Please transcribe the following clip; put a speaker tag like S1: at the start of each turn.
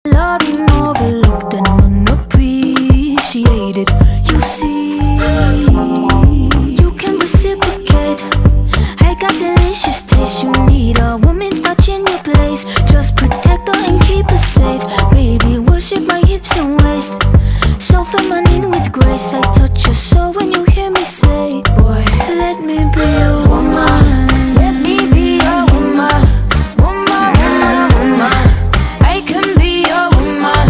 S1: Loving overlooked and unappreciated. You see, you can reciprocate. I got delicious taste. You need a woman's touch in your place. Just pretend